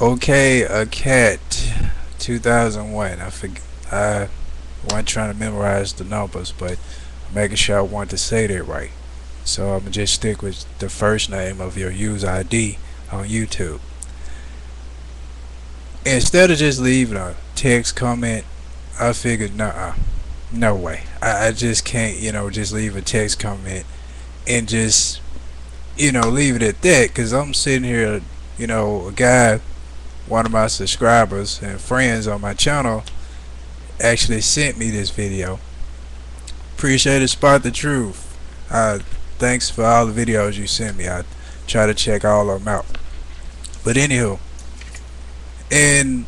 Okay, a cat, 2001. I wasn't trying to memorize the numbers, but making sure I want to say that right. So I'm gonna just stick with the first name of your user ID on YouTube. Instead of just leaving a text comment, I figured, nah, no way. I just can't, just leave a text comment and just, leave it at that. Cause I'm sitting here, a guy, one of my subscribers and friends on my channel actually sent me this video. Appreciate it, Spot the Truth. Thanks for all the videos you sent me. I try to check all of them out. But anywho, and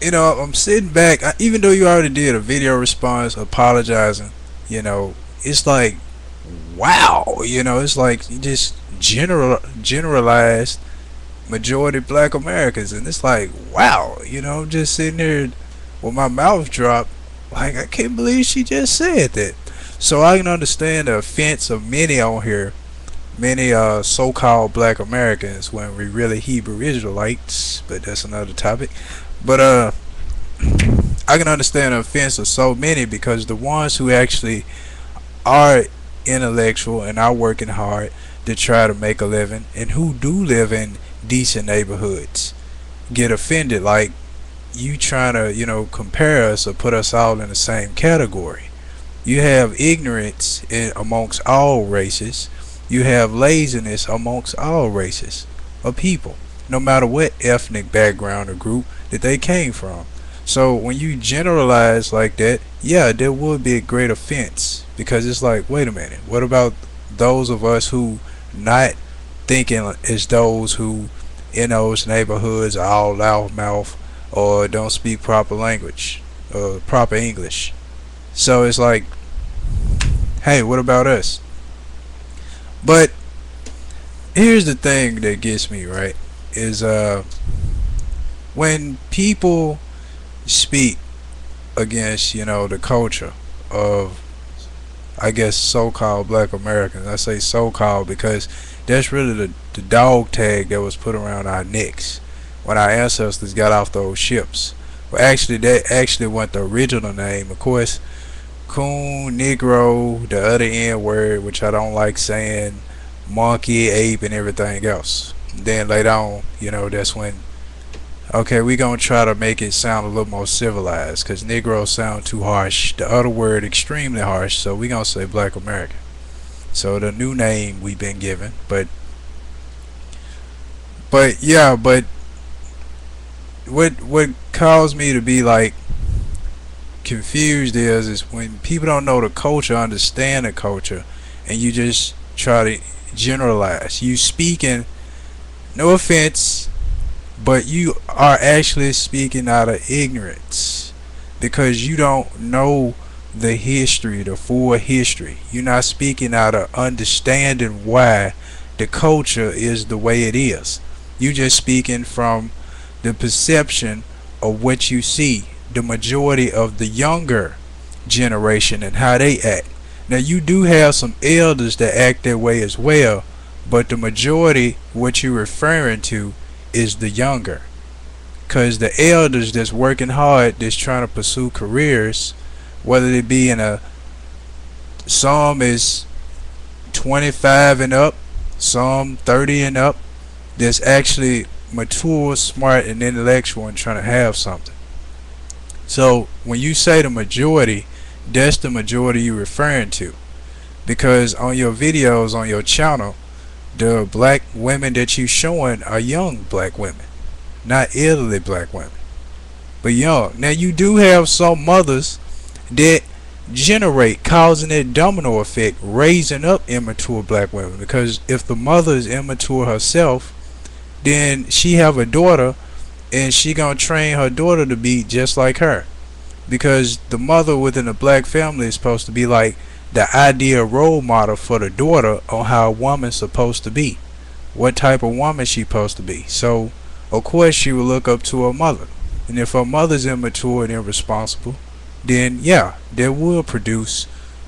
I'm sitting back. Even though you already did a video response apologizing, it's like, wow. It's like you just generalized majority black Americans, and it's like, wow. I'm just sitting here with my mouth dropped, like I can't believe she just said that. So I can understand the offense of many on here, many so-called black Americans, when we really Hebrew Israelites, but that's another topic. But I can understand the offense of so many, because the ones who actually are intellectual and are working hard to try to make a living and who do live in decent neighborhoods get offended, like you trying to compare us or put us all in the same category. You have ignorance amongst all races. You have laziness amongst all races of people, no matter what ethnic background or group that they came from. So when you generalize like that, yeah, there would be a great offense, because it's like, wait a minute, what about those of us who not thinking as those who in those neighborhoods are all loudmouth or don't speak proper language or proper English? So it's like, hey, what about us? But here's the thing that gets me, right, is when people speak against the culture of, I guess, so-called black Americans. I say so-called because that's really the dog tag that was put around our necks when our ancestors got off those ships. Well, actually, that actually wasn't the original name. Of course, coon, negro, the other N word, which I don't like saying, monkey, ape, and everything else. Then later on, that's when, okay, we gonna try to make it sound a little more civilized, because negro sound too harsh. The other word extremely harsh, so we gonna say black American. So the new name we've been given, but yeah, but what caused me to be like confused is when people don't know the culture, understand the culture, and you just try to generalize. You speaking, no offense, but you are actually speaking out of ignorance, because you don't know the history, the full history. You're not speaking out of understanding why the culture is the way it is. You just speaking from the perception of what you see, the majority of the younger generation and how they act. Now you do have some elders that act that way as well, but the majority, what you're referring to, is the younger. Because the elders that's working hard, that's trying to pursue careers, whether they be in some is 25 and up, some 30 and up, that's actually mature, smart, and intellectual and trying to have something. So when you say the majority, that's the majority you're referring to, because on your videos on your channel, the black women that you showing are young black women, not elderly black women, but young. Now you do have some mothers that generate, causing that domino effect, raising up immature black women, because if the mother is immature herself, then she have a daughter and she gonna train her daughter to be just like her, because the mother within a black family is supposed to be like the ideal role model for the daughter on how a woman's supposed to be, what type of woman she's supposed to be. So of course she will look up to her mother, and if her mother's immature and irresponsible, then yeah, they will produce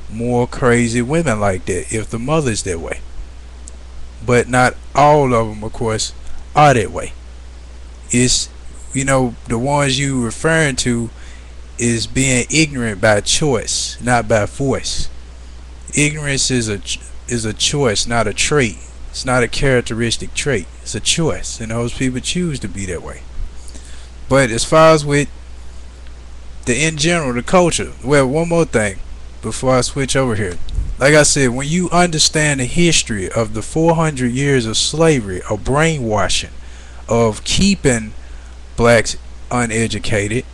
more crazy women like that if the mother's that way. But not all of them, of course, are that way. It's, the ones you referring to is being ignorant by choice, not by force. Ignorance is a choice, not a trait. It's not a characteristic trait. It's a choice, and those people choose to be that way. But as far as with in general, the culture. Well, one more thing before I switch over here. Like I said, when you understand the history of the 400 years of slavery, of brainwashing, of keeping blacks uneducated,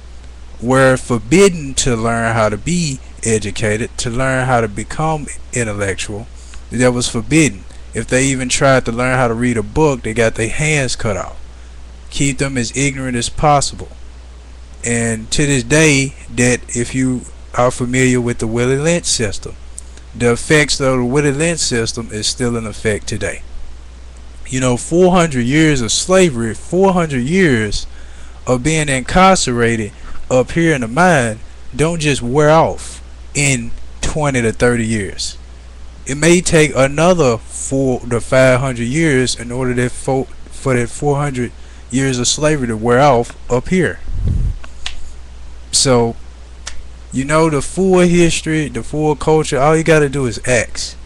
were forbidden to learn how to be educated, to learn how to become intellectual. That was forbidden. If they even tried to learn how to read a book, they got their hands cut off. Keep them as ignorant as possible. And to this day, that if you are familiar with the Willie Lynch system, the effects of the Willie Lynch system is still in effect today. 400 years of slavery, 400 years of being incarcerated up here in the mind don't just wear off in 20 to 30 years. It may take another 400 to 500 years in order for that 400 years of slavery to wear off up here. So, the full history, the full culture, all you gotta do is ask.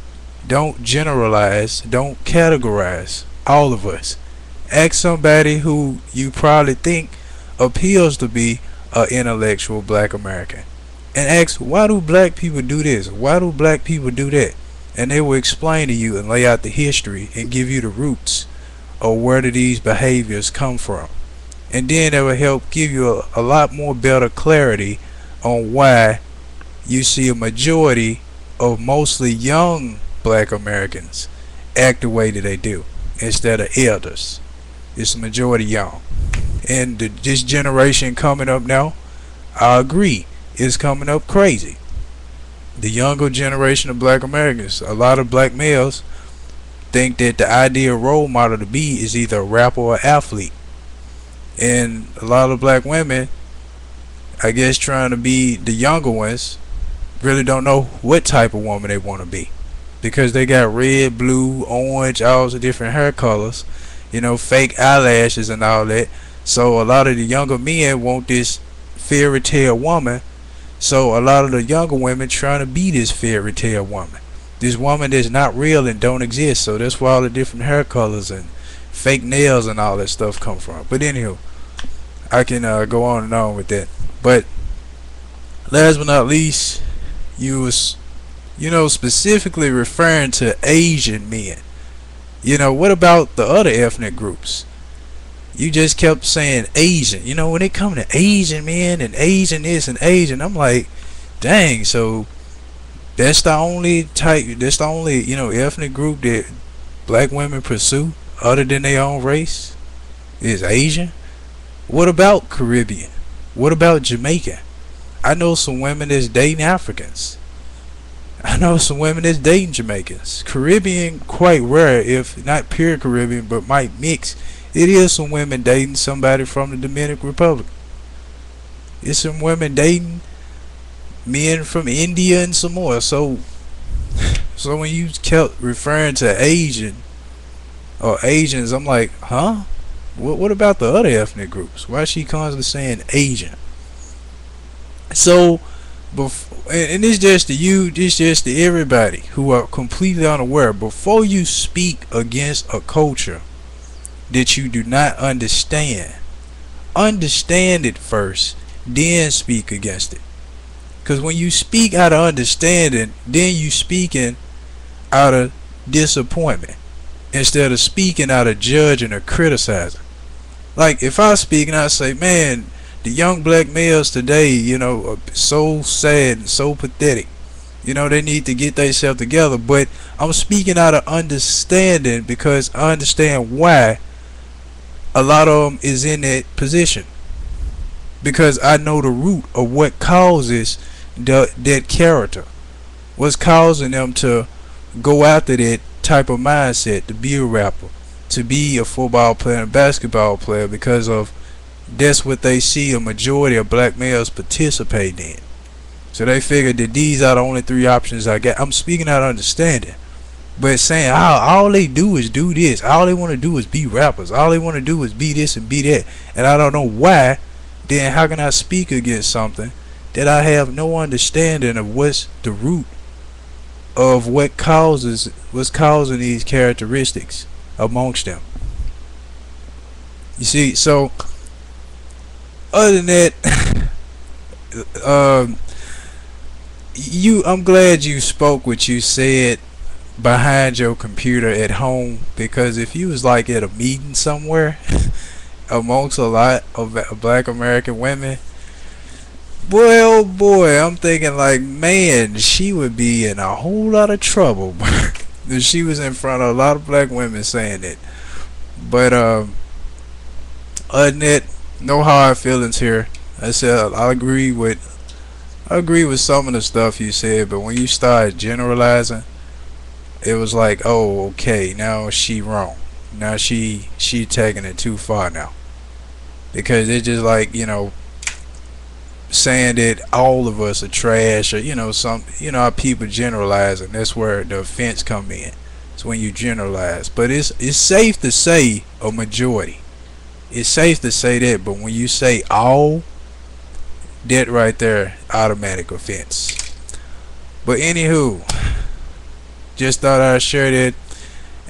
Don't generalize, don't categorize all of us. Ask somebody who you probably think appeals to be an intellectual black American, and ask, why do black people do this? Why do black people do that? And they will explain to you and lay out the history and give you the roots of where do these behaviors come from. And then it will help give you a lot more better clarity on why you see a majority of mostly young black Americans act the way that they do instead of elders. It's a majority young. And this generation coming up now, I agree, is coming up crazy. The younger generation of black Americans, a lot of black males think that the ideal role model to be is either a rapper or athlete. And a lot of black women, I guess, trying to be the younger ones, really don't know what type of woman they want to be, because they got red, blue, orange, all the different hair colors, fake eyelashes and all that. So a lot of the younger men want this fairy tale woman. So a lot of the younger women trying to be this fairy tale woman, this woman that's not real and don't exist. So that's where all the different hair colors and fake nails and all that stuff come from. But anywho, I can go on and on with that. But last but not least, you was specifically referring to Asian men. What about the other ethnic groups? You just kept saying Asian. When it come to Asian men and Asian this and Asian, I'm like, dang, so that's the only ethnic group that black women pursue other than their own race is Asian? What about Caribbean? What about Jamaican? I know some women that's dating Africans. I know some women that's dating Jamaicans. Caribbean, quite rare, if not pure Caribbean, but might mix. It is some women dating somebody from the Dominican Republic. It's some women dating men from India and some more. So when you kept referring to Asian or Asians, I'm like, huh? What about the other ethnic groups? Why is she constantly saying Asian? So, and it's just to you, it's just to everybody who are completely unaware. Before you speak against a culture that you do not understand it first, then speak against it. Because when you speak out of understanding, then you speaking out of disappointment instead of speaking out of judging or criticizing. Like if I speak and I say, man, the young black males today, are so sad and so pathetic. They need to get themselves together. But I'm speaking out of understanding because I understand why a lot of them is in that position. Because I know the root of what causes that character. What's causing them to go after that type of mindset, to be a rapper, to be a football player and a basketball player, because of that's what they see a majority of black males participate in. So they figure that these are the only three options I got. I'm speaking out of understanding. But saying all they do is do this, all they want to do is be rappers, all they want to do is be this and be that, and I don't know why, then how can I speak against something that I have no understanding of what's the root of what's causing these characteristics amongst them? You see, so other than that, I'm glad you spoke what you said behind your computer at home, because if you was like at a meeting somewhere amongst a lot of black American women, boy oh boy, I'm thinking like, man, she would be in a whole lot of trouble if she was in front of a lot of black women saying it. But other than that, no hard feelings here. I said I agree with some of the stuff you said, but when you started generalizing, it was like, oh, okay, now she wrong. Now she taking it too far now, because it's just like, saying that all of us are trash, or how people generalize, and that's where the offense come in. It's when you generalize, but it's safe to say a majority. It's safe to say that, but when you say all, that right there, automatic offense. But anywho, just thought I'd share that,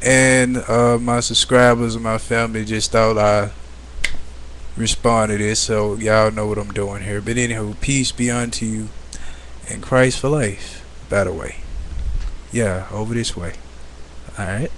and my subscribers and my family just thought I'd respond to this, so y'all know what I'm doing here. But anywho, peace be unto you and Christ for life. By the way, yeah, over this way. All right.